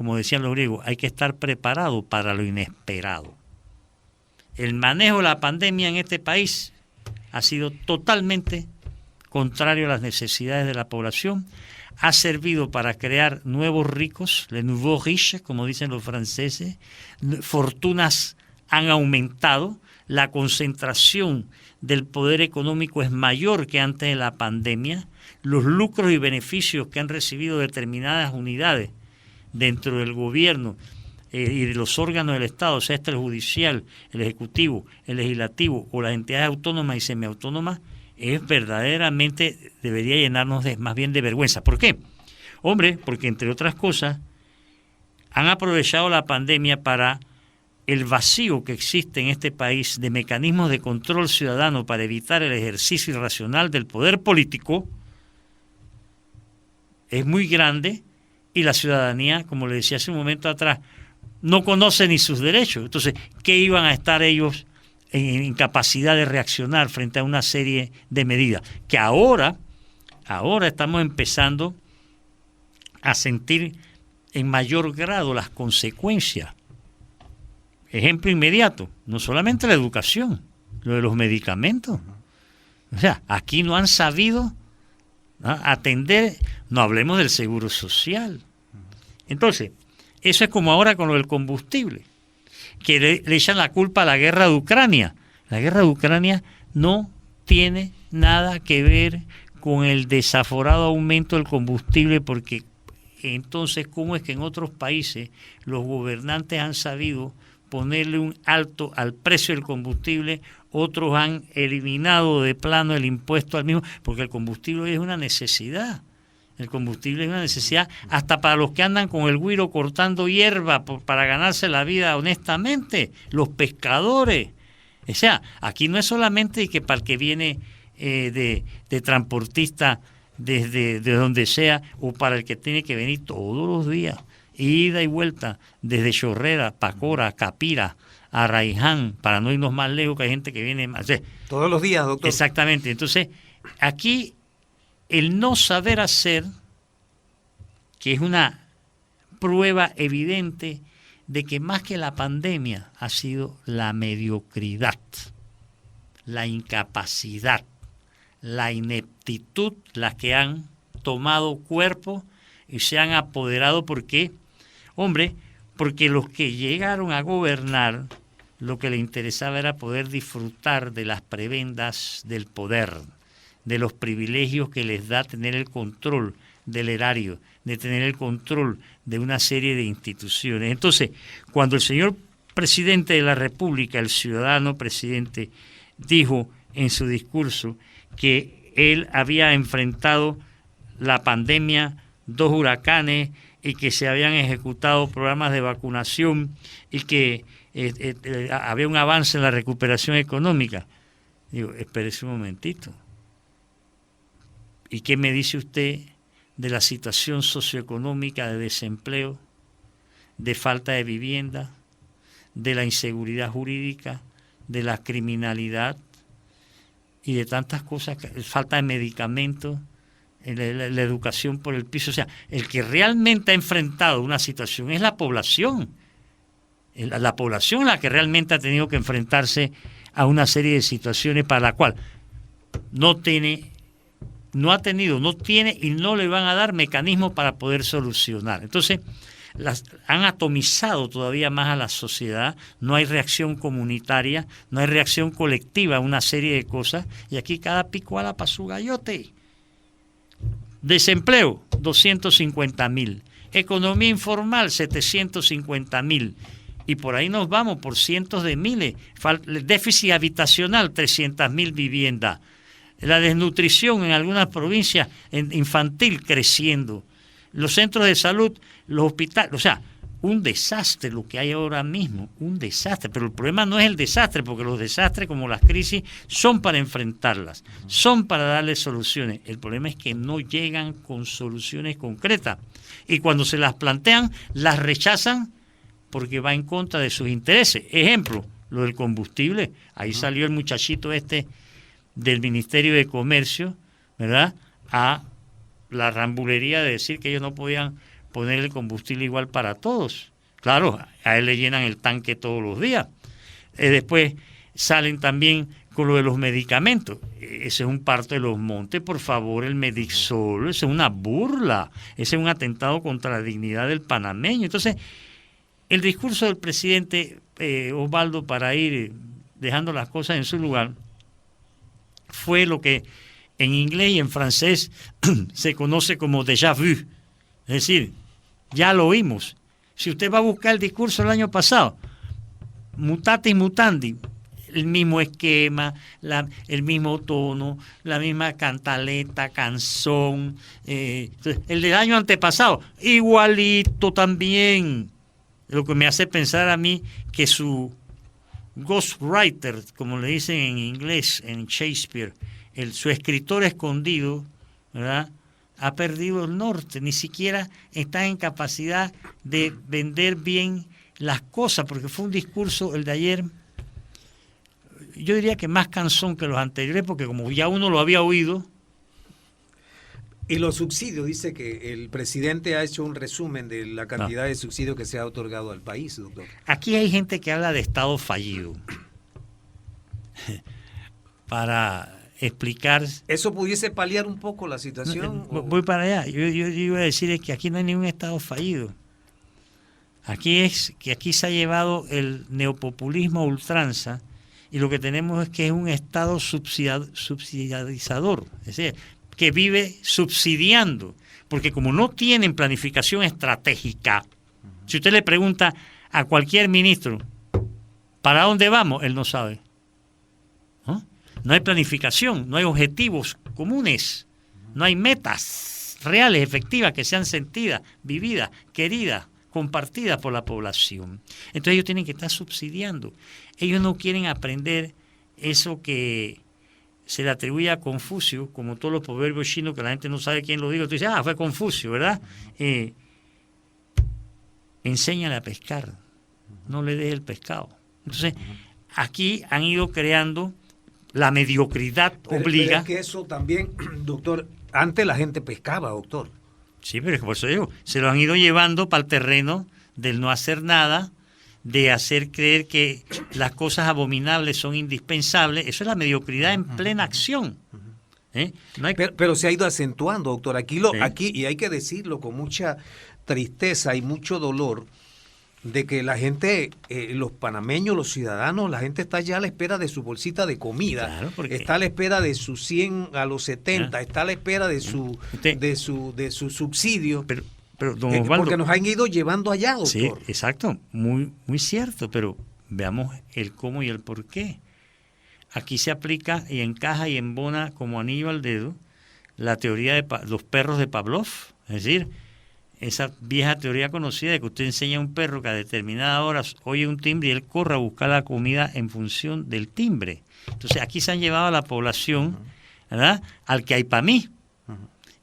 como decían los griegos, hay que estar preparado para lo inesperado. El manejo de la pandemia en este país ha sido totalmente contrario a las necesidades de la población. Ha servido para crear nuevos ricos, les nouveaux riches, como dicen los franceses. Fortunas han aumentado, la concentración del poder económico es mayor que antes de la pandemia. Los lucros y beneficios que han recibido determinadas unidades dentro del gobierno y de los órganos del Estado, sea este el judicial, el ejecutivo, el legislativo o las entidades autónomas y semiautónomas, es verdaderamente, debería llenarnos más bien de vergüenza. ¿Por qué? Hombre, porque entre otras cosas han aprovechado la pandemia para el vacío que existe en este país de mecanismos de control ciudadano para evitar el ejercicio irracional del poder político. Es muy grande y la ciudadanía, como le decía hace un momento atrás, no conoce ni sus derechos. Entonces, ¿qué iban a estar ellos en incapacidad de reaccionar frente a una serie de medidas? Que ahora estamos empezando a sentir en mayor grado las consecuencias. Ejemplo inmediato, no solamente la educación, lo de los medicamentos. O sea, aquí no han sabido, ¿no?, atender, no hablemos del seguro social. Entonces, eso es como ahora con lo del combustible, que le echan la culpa a la guerra de Ucrania. La guerra de Ucrania no tiene nada que ver con el desaforado aumento del combustible, porque entonces, ¿cómo es que en otros países los gobernantes han sabido ponerle un alto al precio del combustible? Otros han eliminado de plano el impuesto al mismo, porque el combustible es una necesidad. El combustible es una necesidad hasta para los que andan con el güiro cortando hierba para ganarse la vida honestamente, los pescadores. O sea, aquí no es solamente que para el que viene de transportista desde de donde sea, o para el que tiene que venir todos los días, ida y vuelta, desde Chorrera, Pacora, Capira, Arraiján, para no irnos más lejos, que hay gente que viene más. Todos los días, doctor. Exactamente. Entonces, aquí el no saber hacer, que es una prueba evidente de que más que la pandemia ha sido la mediocridad, la incapacidad, la ineptitud, las que han tomado cuerpo y se han apoderado. ¿Por qué? Hombre, porque los que llegaron a gobernar, lo que les interesaba era poder disfrutar de las prebendas del poder, de los privilegios que les da tener el control del erario, de tener el control de una serie de instituciones. Entonces, cuando el señor presidente de la República, el ciudadano presidente, dijo en su discurso que él había enfrentado la pandemia, 2 huracanes, y que se habían ejecutado programas de vacunación y que había un avance en la recuperación económica. Digo, espérese un momentito. ¿Y qué me dice usted de la situación socioeconómica de desempleo, de falta de vivienda, de la inseguridad jurídica, de la criminalidad y de tantas cosas, falta de medicamentos, la educación por el piso? O sea, el que realmente ha enfrentado una situación es la población. La población es la que realmente ha tenido que enfrentarse a una serie de situaciones para la cual no tiene y no le van a dar mecanismos para poder solucionar. Entonces, han atomizado todavía más a la sociedad, no hay reacción comunitaria, no hay reacción colectiva a una serie de cosas, y aquí cada pico ala para su gallote. Desempleo, 250,000. Economía informal, 750,000. Y por ahí nos vamos por cientos de miles. Déficit habitacional, 300,000 viviendas. La desnutrición en algunas provincias infantil creciendo. Los centros de salud, los hospitales, o sea, un desastre lo que hay ahora mismo, un desastre. Pero el problema no es el desastre, porque los desastres como las crisis son para enfrentarlas, son para darle soluciones. El problema es que no llegan con soluciones concretas. Y cuando se las plantean, las rechazan porque va en contra de sus intereses. Ejemplo, lo del combustible. Ahí salió el muchachito del Ministerio de Comercio, ¿verdad?, a la rambulería de decir que ellos no podían poner el combustible igual para todos. Claro, a él le llenan el tanque todos los días. Después salen también con lo de los medicamentos. Ese es un parto de los montes, por favor, el Medixol. Ese es una burla. Ese es un atentado contra la dignidad del panameño. Entonces, el discurso del presidente Osvaldo, para ir dejando las cosas en su lugar, fue lo que en inglés y en francés se conoce como déjà vu. Es decir, ya lo oímos. Si usted va a buscar el discurso del año pasado, mutatis mutandi, el mismo esquema, el mismo tono, la misma cantaleta, canción, el del año antepasado, igualito también. Lo que me hace pensar a mí que su ghostwriter, como le dicen en inglés, en Shakespeare, su escritor escondido, ¿verdad?, ha perdido el norte, ni siquiera está en capacidad de vender bien las cosas, porque fue un discurso, el de ayer, yo diría que más cansón que los anteriores, porque como ya uno lo había oído. Y los subsidios, dice que el presidente ha hecho un resumen de la cantidad de subsidios que se ha otorgado al país, doctor. Aquí hay gente que habla de Estado fallido para explicar. ¿Eso pudiese paliar un poco la situación? Voy para allá. Yo iba a decir es que aquí no hay ningún Estado fallido. Aquí se ha llevado el neopopulismo a ultranza y lo que tenemos es que es un Estado subsidiarizador, es decir, que vive subsidiando, porque como no tienen planificación estratégica, si usted le pregunta a cualquier ministro, ¿para dónde vamos?, él no sabe. No hay planificación, no hay objetivos comunes, no hay metas reales, efectivas, que sean sentidas, vividas, queridas, compartidas por la población. Entonces ellos tienen que estar subsidiando. Ellos no quieren aprender eso que se le atribuye a Confucio, como todos los proverbios chinos que la gente no sabe quién lo dijo. Tú dices, fue Confucio, ¿verdad? Enséñale a pescar, no le des el pescado. Entonces, aquí han ido creando la mediocridad obliga. Pero es que eso también, doctor, antes la gente pescaba, doctor. Sí, pero es que por eso digo, se lo han ido llevando para el terreno del no hacer nada, de hacer creer que las cosas abominables son indispensables. Eso es la mediocridad en plena acción. No hay... pero se ha ido acentuando, doctor. Aquí, y hay que decirlo con mucha tristeza y mucho dolor, de que la gente, los panameños, los ciudadanos, la gente está ya a la espera de su bolsita de comida, claro, porque... está a la espera de su 100 a los 70, está a la espera de su subsidio, pero don Osvaldo, porque nos han ido llevando allá, doctor. Sí, exacto, muy, muy cierto, pero veamos el cómo y el por qué. Aquí se aplica y encaja y embona como anillo al dedo la teoría de los perros de Pavlov, es decir, esa vieja teoría conocida de que usted enseña a un perro que a determinadas horas oye un timbre y él corre a buscar la comida en función del timbre. Entonces aquí se han llevado a la población, ¿verdad?, al que hay para mí.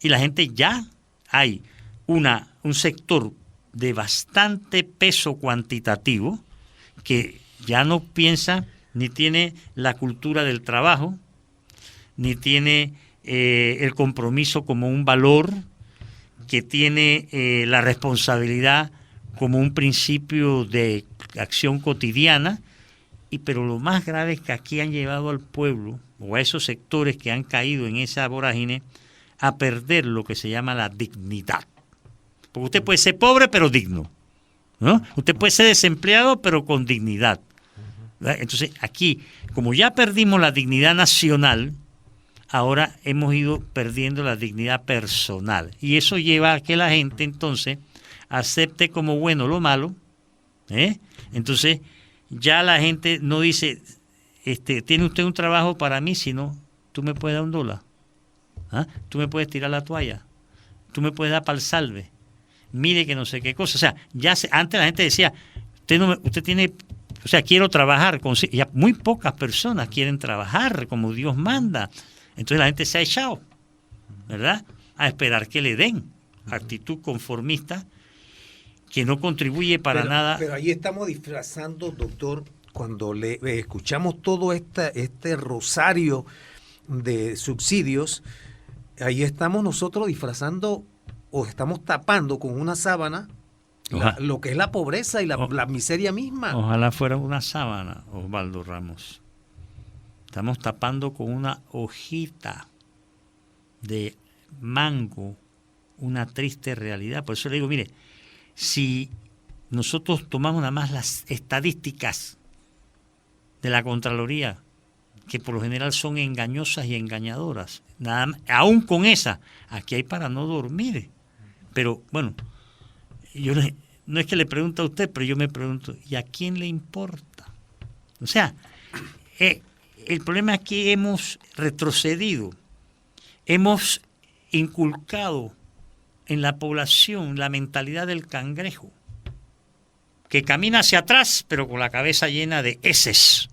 Y la gente ya hay un sector de bastante peso cuantitativo que ya no piensa ni tiene la cultura del trabajo, ni tiene el compromiso como un valor, que tiene la responsabilidad como un principio de acción cotidiana, pero lo más grave es que aquí han llevado al pueblo, o a esos sectores que han caído en esa vorágine, a perder lo que se llama la dignidad. Porque usted puede ser pobre pero digno, ¿no? Usted puede ser desempleado pero con dignidad. Entonces aquí, como ya perdimos la dignidad nacional, ahora hemos ido perdiendo la dignidad personal. Y eso lleva a que la gente entonces acepte como bueno lo malo. Entonces ya la gente no dice, ¿tiene usted un trabajo para mí? Sino, tú me puedes dar $1. Tú me puedes tirar la toalla. Tú me puedes dar para el salve. Mire que no sé qué cosa. O sea, antes la gente decía, usted tiene... O sea, quiero trabajar. Ya muy pocas personas quieren trabajar como Dios manda. Entonces la gente se ha echado, ¿verdad?, a esperar que le den. Actitud conformista que no contribuye para nada. Pero ahí estamos disfrazando, doctor, cuando le escuchamos todo este rosario de subsidios, ahí estamos nosotros disfrazando o estamos tapando con una sábana lo que es la pobreza y la miseria misma. Ojalá fuera una sábana, Osvaldo Ramos. Estamos tapando con una hojita de mango una triste realidad. Por eso le digo, mire, si nosotros tomamos nada más las estadísticas de la Contraloría, que por lo general son engañosas y engañadoras, nada más, aún con esa, aquí hay para no dormir. Pero bueno, no es que le pregunte a usted, pero yo me pregunto, ¿y a quién le importa? O sea, el problema es que hemos retrocedido, hemos inculcado en la población la mentalidad del cangrejo, que camina hacia atrás, pero con la cabeza llena de heces.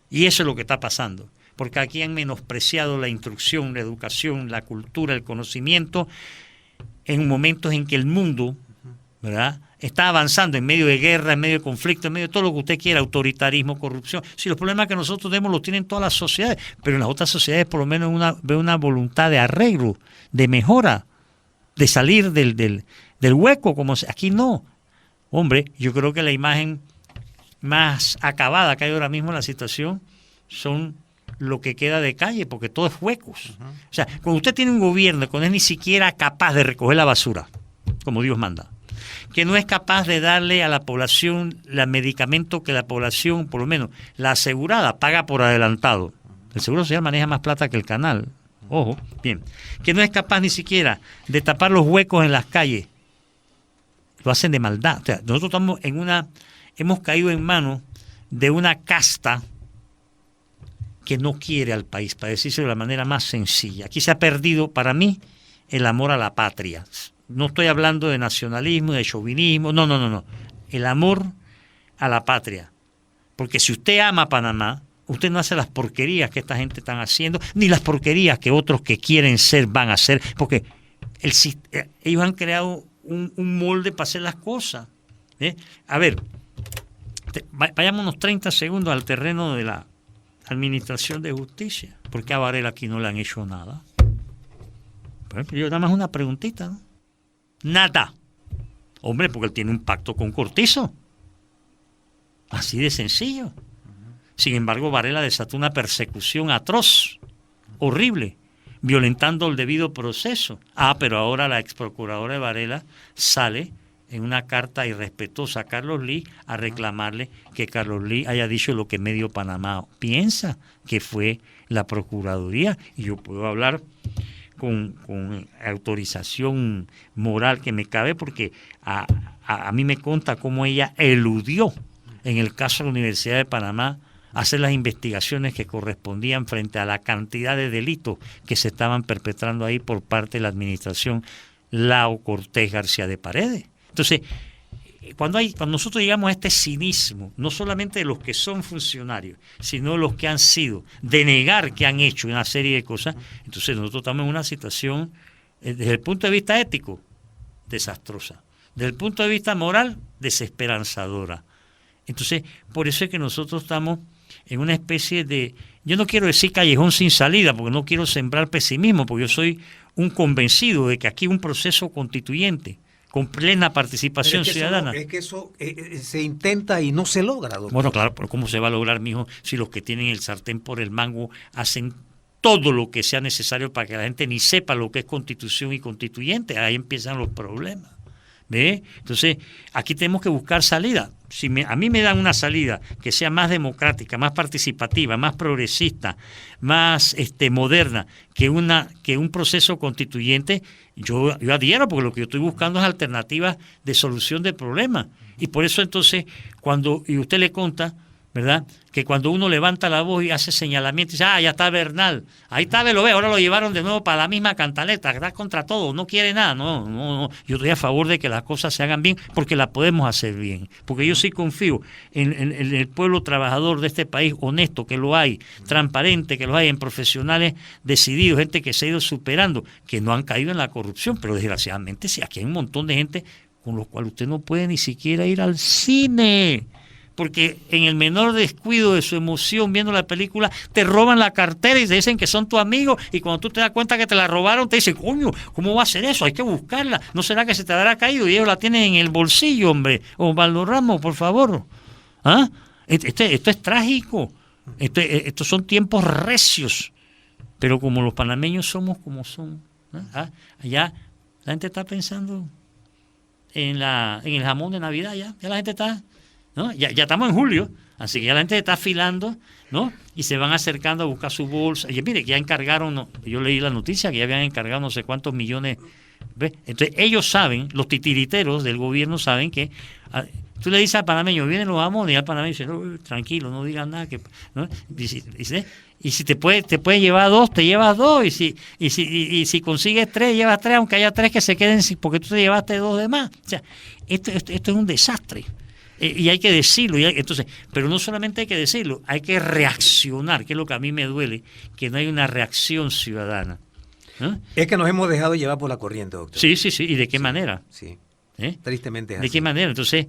Y eso es lo que está pasando, porque aquí han menospreciado la instrucción, la educación, la cultura, el conocimiento, en momentos en que el mundo, ¿verdad?, está avanzando en medio de guerra, en medio de conflicto, en medio de todo lo que usted quiera, autoritarismo, corrupción. Si los problemas que nosotros tenemos los tienen todas las sociedades, pero en las otras sociedades por lo menos veo una voluntad de arreglo, de mejora, de salir del hueco, como aquí no. Hombre, yo creo que la imagen más acabada que hay ahora mismo en la situación son lo que queda de calle, porque todo es huecos. O sea, cuando usted tiene un gobierno que no es ni siquiera capaz de recoger la basura, como Dios manda, que no es capaz de darle a la población el medicamento que la población, por lo menos la asegurada, paga por adelantado. El Seguro Social maneja más plata que el canal. Ojo, bien. Que no es capaz ni siquiera de tapar los huecos en las calles. Lo hacen de maldad. O sea, nosotros hemos caído en manos de una casta que no quiere al país, para decirlo de la manera más sencilla. Aquí se ha perdido, para mí, el amor a la patria. No estoy hablando de nacionalismo, de chauvinismo, no. El amor a la patria. Porque si usted ama a Panamá, usted no hace las porquerías que esta gente están haciendo, ni las porquerías que otros que quieren ser van a hacer, porque ellos han creado un molde para hacer las cosas. A ver, vayámonos 30 segundos al terreno de la Administración de Justicia. ¿Por qué a Varela aquí no le han hecho nada? Pues yo nada más una preguntita, ¿no? Nada. Hombre, porque él tiene un pacto con Cortizo. Así de sencillo. Sin embargo, Varela desató una persecución atroz, horrible, violentando el debido proceso. Pero ahora la exprocuradora de Varela sale en una carta irrespetuosa a Carlos Lee a reclamarle que Carlos Lee haya dicho lo que medio Panamá piensa que fue la Procuraduría. Y yo puedo hablar con autorización moral que me cabe, porque a mí me consta cómo ella eludió en el caso de la Universidad de Panamá hacer las investigaciones que correspondían frente a la cantidad de delitos que se estaban perpetrando ahí por parte de la administración Lao Cortés García de Paredes. Entonces, cuando nosotros llegamos a este cinismo, no solamente de los que son funcionarios, sino de los que han sido, de negar que han hecho una serie de cosas, entonces nosotros estamos en una situación, desde el punto de vista ético, desastrosa. Desde el punto de vista moral, desesperanzadora. Entonces, por eso es que nosotros estamos en una especie de, yo no quiero decir callejón sin salida, porque no quiero sembrar pesimismo, porque yo soy un convencido de que aquí hay un proceso constituyente con plena participación ciudadana. Es que eso se intenta y no se logra, doctor. Bueno, claro, pero ¿cómo se va a lograr, mijo, si los que tienen el sartén por el mango hacen todo lo que sea necesario para que la gente ni sepa lo que es constitución y constituyente? Ahí empiezan los problemas. ¿Ve? Entonces, aquí tenemos que buscar salida. Si a mí me dan una salida que sea más democrática, más participativa, más progresista, más moderna que un proceso constituyente, yo adhiero, porque lo que yo estoy buscando es alternativas de solución de problemas. Y por eso entonces, y usted le conta, ¿verdad?, que cuando uno levanta la voz y hace señalamientos, dice, ya está Bernal, ahí está, lo ve, ahora lo llevaron de nuevo para la misma cantaleta, está contra todo, no quiere nada. No, yo estoy a favor de que las cosas se hagan bien, porque las podemos hacer bien, porque yo sí confío en el pueblo trabajador de este país, honesto, que lo hay, transparente, que lo hay, en profesionales decididos, gente que se ha ido superando, que no han caído en la corrupción, pero desgraciadamente sí, aquí hay un montón de gente con los cuales usted no puede ni siquiera ir al cine, porque en el menor descuido de su emoción viendo la película, te roban la cartera y te dicen que son tu amigo, y cuando tú te das cuenta que te la robaron, te dicen, coño, ¿cómo va a ser eso? Hay que buscarla. ¿No será que se te habrá caído y ellos la tienen en el bolsillo, hombre? Osvaldo Ramos, por favor. ¿Ah? Esto es trágico. Estos son tiempos recios. Pero como los panameños somos como son, ¿no? Allá la gente está pensando en el jamón de Navidad, ya la gente está, ¿no? Ya estamos en julio, así que ya la gente está afilando, ¿no? Y se van acercando a buscar su bolsa. Y mire, que ya encargaron, ¿no? Yo leí la noticia que ya habían encargado no sé cuántos millones. ¿Ves? Entonces ellos saben, los titiriteros del gobierno saben que tú le dices al panameño, vienen los jamones, y al panameño dice, no, tranquilo, no digan nada, ¿no? Y si te puede llevar dos, te llevas dos, y si consigues tres, llevas tres, aunque haya tres que se queden porque tú te llevaste dos de más. O sea, esto es un desastre. Y hay que decirlo. Entonces, pero no solamente hay que decirlo, hay que reaccionar, que es lo que a mí me duele, que no hay una reacción ciudadana. ¿No? Es que nos hemos dejado llevar por la corriente, doctor. Sí. ¿Y de qué manera? Sí. ¿Eh? Tristemente es ¿De así. qué manera? Entonces,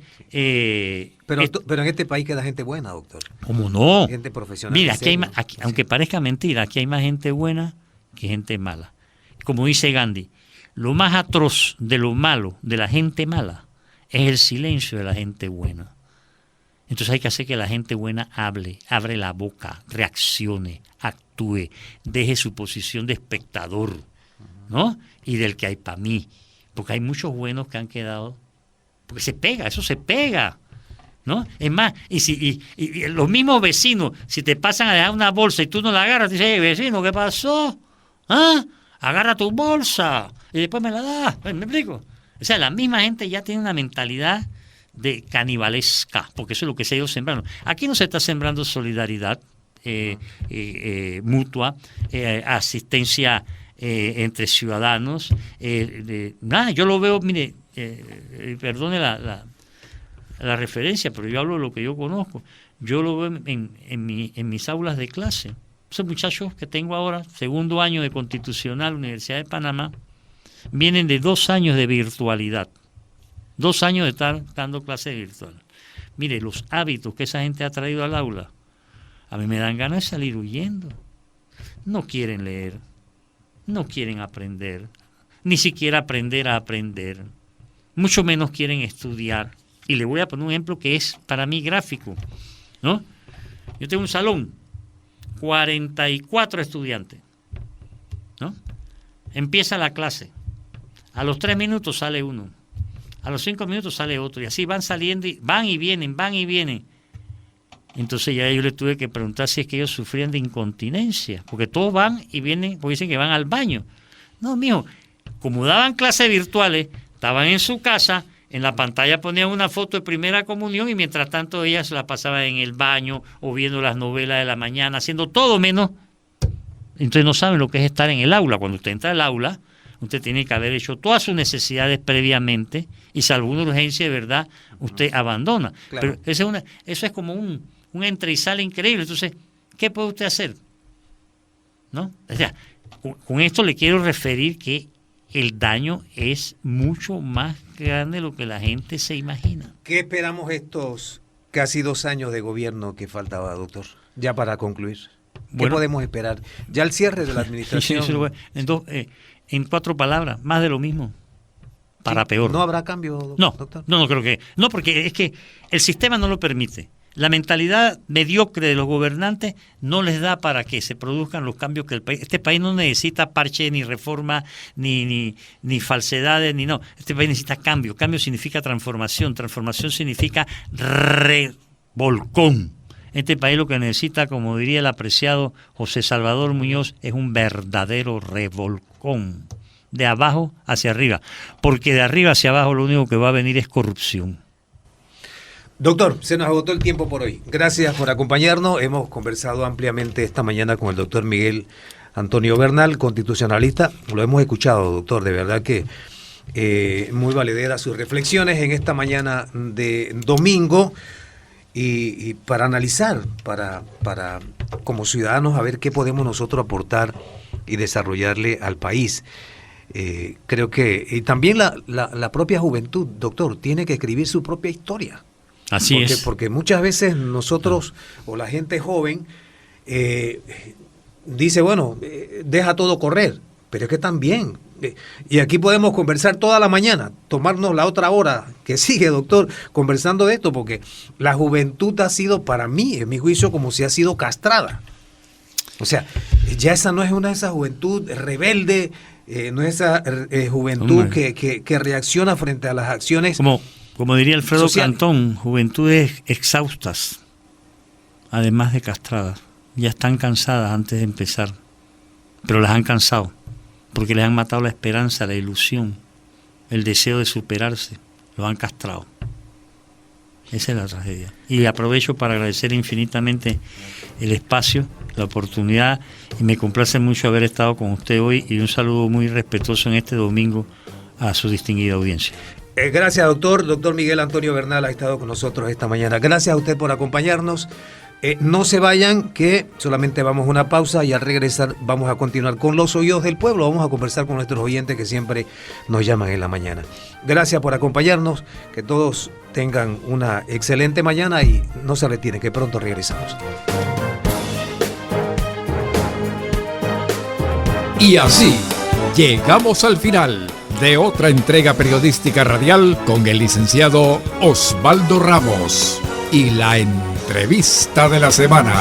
pero en este país queda gente buena, doctor. ¿Cómo no? Gente profesional. Mira, aunque parezca mentira, aquí hay más gente buena que gente mala. Como dice Gandhi, lo más atroz de lo malo de la gente mala es el silencio de la gente buena. Entonces hay que hacer que la gente buena hable, abre la boca, reaccione, actúe, deje su posición de espectador, ¿no? Y del que hay para mí. Porque hay muchos buenos que han quedado, porque eso se pega, ¿no? Es más, y los mismos vecinos, si te pasan a dejar una bolsa y tú no la agarras, te dicen, vecino, ¿qué pasó? ¿Ah? Agarra tu bolsa y después me la das. ¿Me explico? O sea, la misma gente ya tiene una mentalidad de canibalesca, porque eso es lo que se ha ido sembrando. Aquí no se está sembrando solidaridad mutua, asistencia entre ciudadanos. Nada, yo lo veo, mire, perdone la referencia, pero yo hablo de lo que yo conozco. Yo lo veo en mis aulas de clase. Esos muchachos que tengo ahora, segundo año de Constitucional, Universidad de Panamá, vienen de 2 años de virtualidad. 2 años de estar dando clases virtuales. Mire, los hábitos que esa gente ha traído al aula, a mí me dan ganas de salir huyendo. No quieren leer, no quieren aprender, ni siquiera aprender a aprender, mucho menos quieren estudiar. Y le voy a poner un ejemplo que es para mí gráfico, ¿no? Yo tengo un salón, 44 estudiantes, ¿no? Empieza la clase, a los 3 minutos sale uno, a los 5 minutos sale otro, y así van saliendo, van y vienen. Entonces ya yo les tuve que preguntar si es que ellos sufrían de incontinencia, porque todos van y vienen, porque dicen que van al baño. No, mijo, como daban clases virtuales, estaban en su casa, en la pantalla ponían una foto de primera comunión y mientras tanto ellas se la pasaban en el baño o viendo las novelas de la mañana, haciendo todo menos. Entonces no saben lo que es estar en el aula. Cuando usted entra al aula, usted tiene que haber hecho todas sus necesidades previamente y salvo una urgencia de verdad, usted abandona. Claro. Pero eso es como un entra y sale increíble. Entonces, ¿qué puede usted hacer? ¿No? O sea, con esto le quiero referir que el daño es mucho más grande de lo que la gente se imagina. ¿Qué esperamos estos casi 2 años de gobierno que faltaba, doctor? Ya para concluir. ¿Qué podemos esperar? Ya el cierre de la administración. En 4 palabras, más de lo mismo. Para peor. ¿No habrá cambio, doctor? No creo que. No, porque es que el sistema no lo permite. La mentalidad mediocre de los gobernantes no les da para que se produzcan los cambios que el país. Este país no necesita parche, ni reforma, ni falsedades, ni no. Este país necesita cambio. Cambio significa transformación. Transformación significa revolcón. Este país lo que necesita, como diría el apreciado José Salvador Muñoz, es un verdadero revolcón. De abajo hacia arriba. Porque de arriba hacia abajo lo único que va a venir es corrupción. Doctor, se nos agotó el tiempo por hoy. Gracias por acompañarnos. Hemos conversado ampliamente esta mañana con el doctor Miguel Antonio Bernal, constitucionalista. Lo hemos escuchado, doctor, de verdad que muy valederas sus reflexiones en esta mañana de domingo y para analizar, para como ciudadanos, a ver qué podemos nosotros aportar y desarrollarle al país. Creo que y también la propia juventud, doctor, tiene que escribir su propia historia. Así es. Porque muchas veces nosotros o la gente joven dice, bueno, deja todo correr, pero es que también, y aquí podemos conversar toda la mañana, tomarnos la otra hora que sigue, doctor, conversando de esto, porque la juventud ha sido para mí, en mi juicio, como si ha sido castrada. O sea, ya esa no es una de esas juventud rebelde, no es esa juventud que reacciona frente a las acciones. Como diría Alfredo social. Cantón, juventudes exhaustas, además de castradas. Ya están cansadas antes de empezar, pero las han cansado, porque les han matado la esperanza, la ilusión, el deseo de superarse, los han castrado. Esa es la tragedia. Y aprovecho para agradecer infinitamente el espacio, la oportunidad, y me complace mucho haber estado con usted hoy, y un saludo muy respetuoso en este domingo a su distinguida audiencia. Gracias, doctor. Doctor Miguel Antonio Bernal ha estado con nosotros esta mañana. Gracias a usted por acompañarnos. No se vayan, que solamente vamos a una pausa y al regresar vamos a continuar con Los Oídos del Pueblo. Vamos a conversar con nuestros oyentes que siempre nos llaman en la mañana. Gracias por acompañarnos, que todos tengan una excelente mañana y no se retiren, que pronto regresamos. Y así llegamos al final de otra entrega periodística radial con el licenciado Osvaldo Ramos y la entrevista de la semana.